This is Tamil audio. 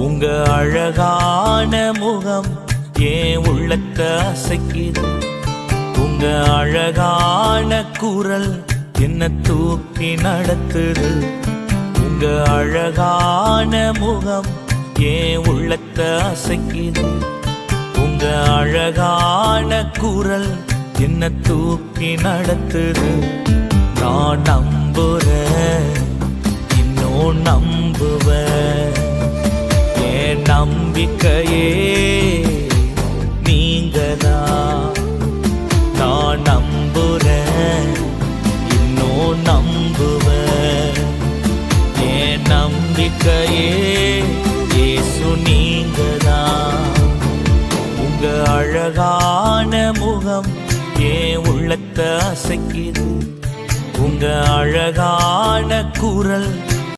உங்க அழகான முகம் ஏன் உள்ளத்தை அசைக்குது. உங்க அழகான குரல் என்ன தூக்கி நடத்துது. உங்க அழகான முகம் ஏன் உள்ளத்தை அசைக்குது. உங்க அழகான குரல் என்ன தூக்கி நடத்துது. நான் நம்புறேன், இன்னும் நம்புவேன். என் நம்பிக்கையே நீங்கதான். நான் நம்புறேன், இன்னும் நம்புவேன். என் நம்பிக்கையே இயேசு நீங்கதான். உங்க அழகான முகம் ஏன் உள்ளத்தை அசைக்குது. உங்க அழகான குரல்